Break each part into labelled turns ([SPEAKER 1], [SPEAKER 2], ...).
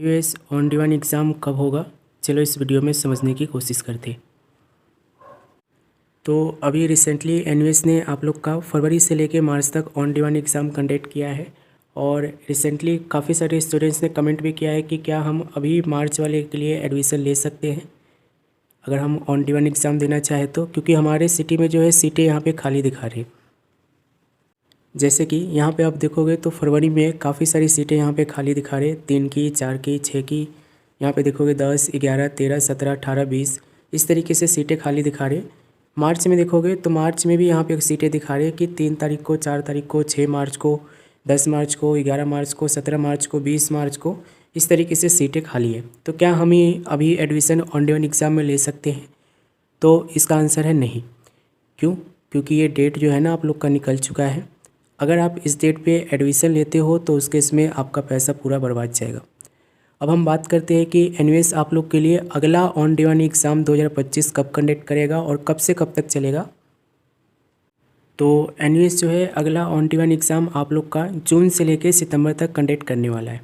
[SPEAKER 1] US on demand exam कब होगा? चलो इस वीडियो में समझने की कोशिश करते। तो अभी रिसेंटली एनयूएस ने आप लोग का फरवरी से लेके मार्च तक ऑन डिमांड एग्ज़ाम कंडक्ट किया है और रिसेंटली काफ़ी सारे स्टूडेंट्स ने कमेंट भी किया है कि क्या हम अभी मार्च वाले के लिए एडमिशन ले सकते हैं अगर हम ऑन डिमांड एग्ज़ाम देना चाहें तो, क्योंकि हमारे सिटी में जो है सीटें यहाँ पे खाली दिखा रही। जैसे कि यहाँ पे आप देखोगे तो फरवरी में काफ़ी सारी सीटें यहाँ पे खाली दिखा रहे, 3 की, 4 की, 6 की। यहाँ पे देखोगे 10, 11, 13, 17, 18, 20 इस तरीके से सीटें खाली दिखा रहे। मार्च में देखोगे तो मार्च में भी यहाँ पे सीटें दिखा रहे कि 3 तारीख को, 4 तारीख को, 6 मार्च को, 10 मार्च को, 11 मार्च को, 17 मार्च को, 20 मार्च को इस तरीके से सीटें खाली है। तो क्या हम अभी एडमिशन ऑन डिमांड एग्ज़ाम में ले सकते हैं? तो इसका आंसर है नहीं। क्यों? क्योंकि ये डेट जो है ना आप लोग का निकल चुका है। अगर आप इस डेट पे एडमिशन लेते हो तो उसके इसमें आपका पैसा पूरा बर्बाद जाएगा। अब हम बात करते हैं कि एनयूएस आप लोग के लिए अगला ऑन डिमांड एग्ज़ाम 2025 कब कंडक्ट करेगा और कब से कब तक चलेगा। तो एनयूएस जो है अगला ऑन डिमांड एग्ज़ाम आप लोग का जून से लेकर सितंबर तक कंडक्ट करने वाला है।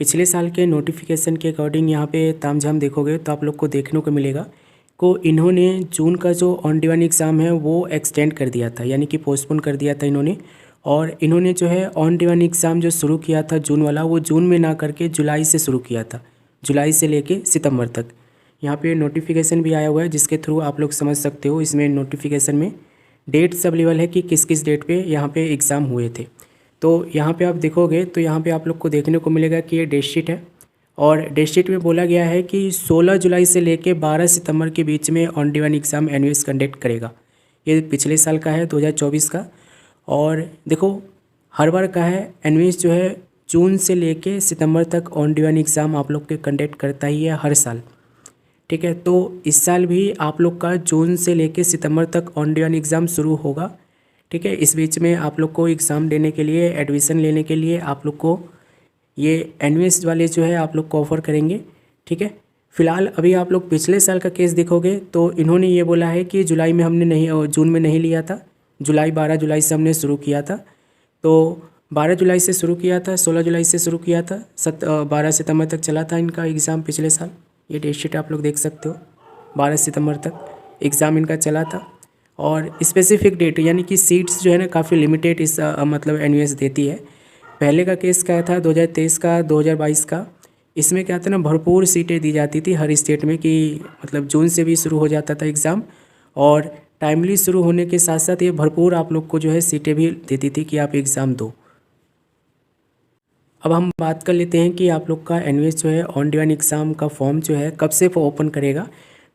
[SPEAKER 1] पिछले साल के नोटिफिकेशन के अकॉर्डिंग यहाँ पे तामझाम देखोगे तो आप लोग को देखने को मिलेगा को इन्होंने जून का जो ऑन डिमांड एग्ज़ाम है वो एक्सटेंड कर दिया था, यानी कि पोस्टपोन कर दिया था इन्होंने। और इन्होंने जो है ऑन डिमांड एग्ज़ाम जो शुरू किया था जून वाला, वो जून में ना करके जुलाई से शुरू किया था, जुलाई से लेके सितंबर तक। यहाँ पे नोटिफिकेशन भी आया हुआ है जिसके थ्रू आप लोग समझ सकते हो। इसमें नोटिफिकेशन में डेट्स अवेलेबल है कि किस किस डेट पे यहाँ पे एग्ज़ाम हुए थे। तो यहाँ पे आप देखोगे तो यहाँ पे आप लोग को देखने को मिलेगा कि ये डेट शीट है और डेट शीट में बोला गया है कि 16 जुलाई से लेके 12 सितंबर के बीच में on demand exam NUS conduct करेगा। ये पिछले साल का है 2024 का। और देखो हर बार का है एनयूएस जो है जून से लेके सितंबर तक ऑन डिमांड एग्ज़ाम आप लोग के कंडक्ट करता ही है हर साल, ठीक है। तो इस साल भी आप लोग का जून से लेके सितंबर तक ऑन डिमांड एग्ज़ाम शुरू होगा, ठीक है। इस बीच में आप लोग को एग्ज़ाम देने के लिए, एडमिशन लेने के लिए आप लोग को ये एनयूएस वाले जो है आप लोग को ऑफ़र करेंगे, ठीक है। फ़िलहाल अभी आप लोग पिछले साल का केस देखोगे तो इन्होंने ये बोला है कि जुलाई में हमने नहीं, जून में नहीं लिया था, 12 जुलाई से हमने शुरू किया था। तो 12 जुलाई से शुरू किया था, 16 जुलाई से शुरू किया था, 12 सितंबर तक चला था इनका एग्ज़ाम पिछले साल। ये डेट शीट आप लोग देख सकते हो, 12 सितंबर तक एग्ज़ाम इनका चला था। और स्पेसिफिक डेट यानी कि सीट्स जो है ना काफ़ी लिमिटेड इस मतलब एनयूएस देती है। पहले का केस क्या था 2023 का, 2022 का, इसमें क्या था ना भरपूर सीटें दी जाती थी हर स्टेट में कि मतलब जून से भी शुरू हो जाता था एग्ज़ाम और टाइमली शुरू होने के साथ साथ ये भरपूर आप लोग को जो है सीटें भी देती थी कि आप एग्ज़ाम दो। अब हम बात कर लेते हैं कि आप लोग का एनयूएस जो है ऑन डिमांड एग्ज़ाम का फॉर्म जो है कब से ओपन करेगा।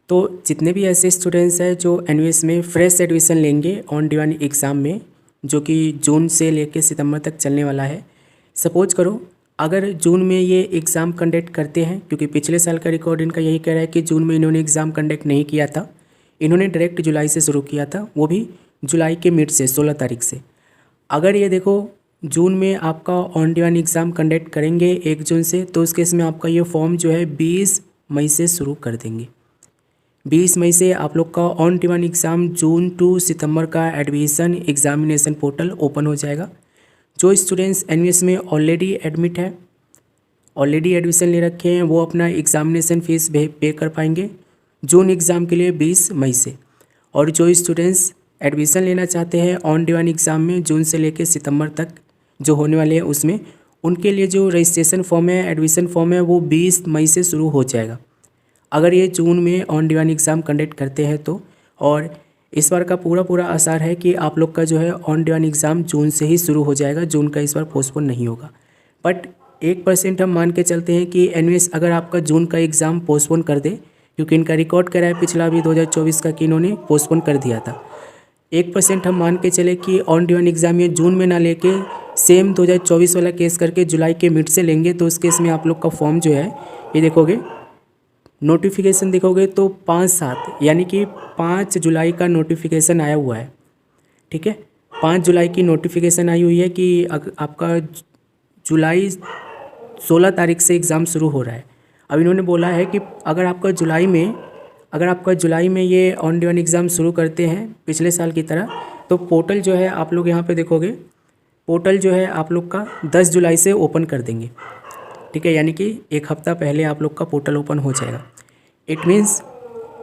[SPEAKER 1] तो जितने भी ऐसे स्टूडेंट्स हैं जो एनयूएस में फ्रेश एडमिशन लेंगे ऑन डिमांड एग्ज़ाम में, जो कि जून से लेकर सितंबर तक चलने वाला है, सपोज करो अगर जून में ये एग्ज़ाम कंडक्ट करते हैं, क्योंकि पिछले साल का रिकॉर्ड इनका यही कह रहा है कि जून में इन्होंने एग्ज़ाम कंडक्ट नहीं किया था, इन्होंने डायरेक्ट जुलाई से शुरू किया था, वो भी जुलाई के मिड से 16 तारीख से। अगर ये देखो जून में आपका ऑन डिमांड एग्ज़ाम कंडक्ट करेंगे 1 जून से, तो उस केस में आपका ये फॉर्म जो है 20 मई से शुरू कर देंगे। 20 मई से आप लोग का on demand exam June to सितंबर का एडमिशन एग्ज़ामिनेशन पोर्टल ओपन हो जाएगा। जो स्टूडेंट्स एनयूएस में ऑलरेडी एडमिट है, ऑलरेडी एडमिशन ले रखे हैं, वो अपना एग्ज़ामिनेशन फ़ीस पे कर पाएंगे जून एग्ज़ाम के लिए 20 मई से। और जो स्टूडेंट्स एडमिशन लेना चाहते हैं ऑन डिमांड एग्ज़ाम में जून से लेकर सितंबर तक जो होने वाले हैं उसमें, उनके लिए जो रजिस्ट्रेशन फॉर्म है, एडमिशन फॉर्म है, वो 20 मई से शुरू हो जाएगा अगर ये जून में ऑन डिमांड एग्ज़ाम कंडक्ट करते हैं तो। और इस बार का पूरा आसार है कि आप लोग का जो है ऑन डिमांड एग्ज़ाम जून से ही शुरू हो जाएगा, जून का इस बार पोस्टपोन नहीं होगा। बट 1% हम मान के चलते हैं कि एनयूएस अगर आपका जून का एग्ज़ाम पोस्टपोन कर दे, क्योंकि इनका रिकॉर्ड करा है पिछला भी 2024 का कि इन्होंने पोस्टपोन कर दिया था। 1% हम मान के चले कि ऑन डिमांड एग्ज़ाम ये जून में ना लेके सेम 2024 वाला केस करके जुलाई के मिड से लेंगे, तो उस केस में आप लोग का फॉर्म जो है ये देखोगे नोटिफिकेशन देखोगे तो 5/7 यानी कि 5 जुलाई का नोटिफिकेशन आया हुआ है, ठीक है। 5 जुलाई की नोटिफिकेशन आई हुई है कि आपका जुलाई 16 तारीख से एग्ज़ाम शुरू हो रहा है। अब इन्होंने बोला है कि अगर आपका जुलाई में ये ऑन डिमांड एग्ज़ाम शुरू करते हैं पिछले साल की तरह, तो पोर्टल जो है आप लोग यहाँ पे देखोगे, पोर्टल जो है आप लोग का 10 जुलाई से ओपन कर देंगे। ठीक है, यानी कि एक हफ़्ता पहले आप लोग का पोर्टल ओपन हो जाएगा। इट मीन्स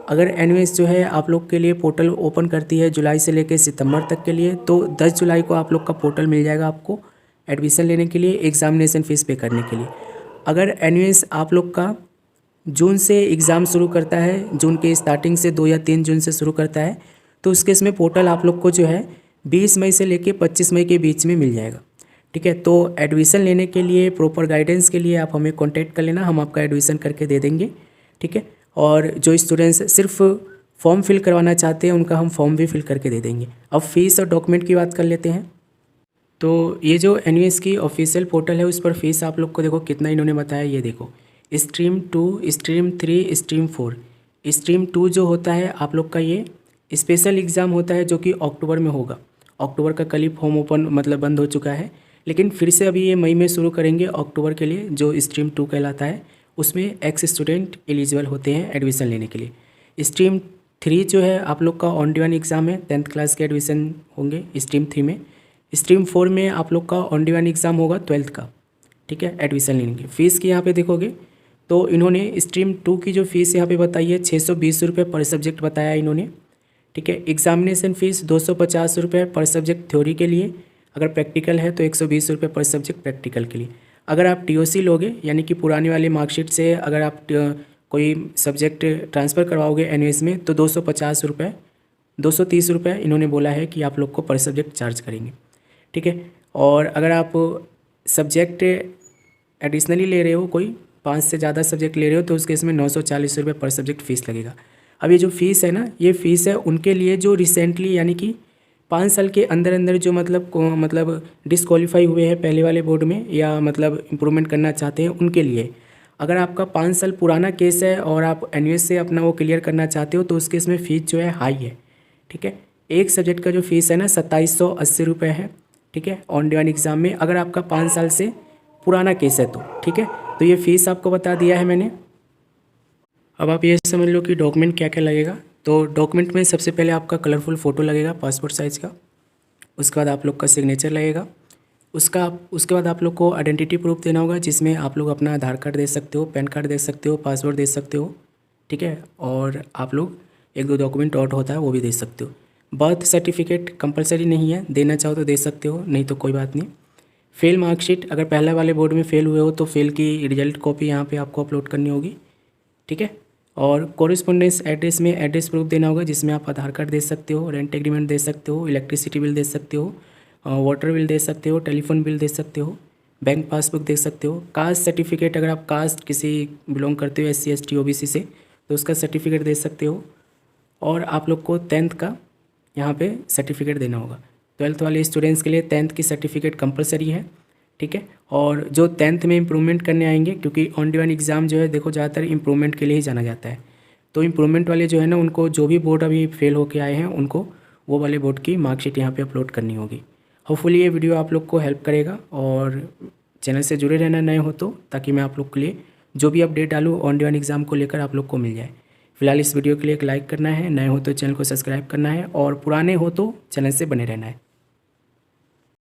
[SPEAKER 1] अगर एनवीएस जो है आप लोग के लिए पोर्टल ओपन करती है जुलाई से लेकर सितंबर तक के लिए, तो 10 जुलाई को आप लोग का पोर्टल मिल जाएगा आपको एडमिशन लेने के लिए, एग्ज़ामिनेशन फ़ीस पे करने के लिए। अगर एनवीएस आप लोग का जून से एग्ज़ाम शुरू करता है, जून के स्टार्टिंग से 2 या 3 जून से शुरू करता है, तो उस केस में पोर्टल आप लोग को जो है 20 मई से लेकर 25 मई के बीच में मिल जाएगा। ठीक है, तो एडमिशन लेने के लिए प्रॉपर गाइडेंस के लिए आप हमें कॉन्टैक्ट कर लेना, हम आपका एडमिशन करके दे देंगे। ठीक है, और जो स्टूडेंट्स सिर्फ फॉर्म फिल करवाना चाहते हैं उनका हम फॉर्म भी फिल करके दे देंगे। अब फीस और डॉक्यूमेंट की बात कर लेते हैं। तो ये जो एनवीएस की ऑफिशियल पोर्टल है उस पर फीस आप लोग को देखो कितना इन्होंने बताया, ये देखो स्ट्रीम 2, स्ट्रीम 3, स्ट्रीम 4। स्ट्रीम 2 जो होता है आप लोग का ये स्पेशल एग्ज़ाम होता है जो कि अक्टूबर में होगा। अक्टूबर का कल ही फॉर्म ओपन मतलब बंद हो चुका है, लेकिन फिर से अभी ये मई में शुरू करेंगे अक्टूबर के लिए। जो स्ट्रीम 2 कहलाता है उसमें एक्स स्टूडेंट एलिजिबल होते हैं एडमिशन लेने के लिए। स्ट्रीम 3 जो है आप लोग का ऑन डिमांड एग्ज़ाम है, 10th क्लास के एडमिशन होंगे स्ट्रीम 3 में। स्ट्रीम 4 में आप लोग का ऑन डिमांड एग्ज़ाम होगा 12th का। ठीक है, एडमिशन लेने की फ़ीस की यहाँ पे देखोगे तो इन्होंने स्ट्रीम 2 की जो फ़ीस यहाँ पे बताई है 620 रुपये पर सब्जेक्ट बताया इन्होंने। ठीक है, एग्ज़ामिनेशन फ़ीस 250 रुपये पर सब्जेक्ट थ्योरी के लिए, अगर प्रैक्टिकल है तो 120 रुपये पर सब्जेक्ट प्रैक्टिकल के लिए। अगर आप टीओसी लोगे यानी कि पुराने वाले मार्कशीट से अगर आप कोई सब्जेक्ट ट्रांसफ़र करवाओगे एनवीएस में तो 250 रुपये 230 रुपये इन्होंने बोला है कि आप लोग को पर सब्जेक्ट चार्ज करेंगे। ठीक है, और अगर आप सब्जेक्ट एडिशनली ले रहे हो, कोई 5 से ज़्यादा सब्जेक्ट ले रहे हो तो उस केस में 940 रुपये पर सब्जेक्ट फ़ीस लगेगा। अब ये जो फ़ीस है ना, ये फ़ीस है उनके लिए जो रिसेंटली यानी कि 5 साल के अंदर अंदर जो मतलब डिसक्वालीफाई हुए हैं पहले वाले बोर्ड में या मतलब इम्प्रूवमेंट करना चाहते हैं उनके लिए। अगर आपका 5 साल पुराना केस है और आप एनवीएस से अपना वो क्लियर करना चाहते हो तो उस केस में फ़ीस जो है हाई है। ठीक है, एक सब्जेक्ट का जो फ़ीस है ना 2780 रुपये है। ठीक है, ऑन डिमांड एग्ज़ाम में अगर आपका 5 साल से पुराना केस है तो। ठीक है, तो ये फ़ीस आपको बता दिया है मैंने। अब आप ये समझ लो कि डॉक्यूमेंट क्या क्या लगेगा। तो डॉक्यूमेंट में सबसे पहले आपका कलरफुल फ़ोटो लगेगा पासपोर्ट साइज़ का, उसके बाद आप लोग का सिग्नेचर लगेगा, उसके बाद आप लोग को आइडेंटिटी प्रूफ देना होगा जिसमें आप लोग अपना आधार कार्ड दे सकते हो, पैन कार्ड दे सकते हो, पासपोर्ट दे सकते हो। ठीक है, और आप लोग 1-2 डॉक्यूमेंट और होता है वो भी दे सकते हो। बर्थ सर्टिफिकेट कंपलसरी नहीं है, देना चाहो तो दे सकते हो, नहीं तो कोई बात नहीं। फेल मार्कशीट, अगर पहले वाले बोर्ड में फेल हुए हो तो फेल की रिजल्ट कॉपी यहाँ पे आपको अपलोड करनी होगी। ठीक है, और कॉरेस्पॉन्डेंस एड्रेस में एड्रेस प्रूफ देना होगा जिसमें आप आधार कार्ड दे सकते हो, रेंट एग्रीमेंट दे सकते हो, इलेक्ट्रिसिटी बिल दे सकते हो, वाटर बिल दे सकते हो, टेलीफोन बिल दे सकते हो, बैंक पासबुक दे सकते हो। कास्ट सर्टिफिकेट, अगर आप कास्ट किसी बिलोंग करते हो SC ST OBC से तो उसका सर्टिफिकेट दे सकते हो। और आप लोग को 10th का यहाँ पे सर्टिफिकेट देना होगा। 12th वाले स्टूडेंट्स के लिए 10th की सर्टिफिकेट कंपलसरी है। ठीक है, और जो 10th में इम्प्रूवमेंट करने आएंगे, क्योंकि ऑन डिमांड एग्ज़ाम जो है देखो ज़्यादातर इम्प्रूवमेंट के लिए ही जाना जाता है, तो इम्प्रूवमेंट वाले जो है ना उनको जो भी बोर्ड अभी फेल होके आए हैं उनको वो वाले बोर्ड की मार्कशीट यहाँ पे अपलोड करनी होगी। होपफुली ये वीडियो आप लोग को हेल्प करेगा और चैनल से जुड़े रहना नए हो तो, ताकि मैं आप लोग के लिए जो भी अपडेट डालूँ ऑन डिमांड एग्ज़ाम को लेकर आप लोग को मिल जाए। फिलहाल इस वीडियो के लिए एक लाइक करना है, नए हो तो चैनल को सब्सक्राइब करना है और पुराने हो तो चैनल से बने रहना है।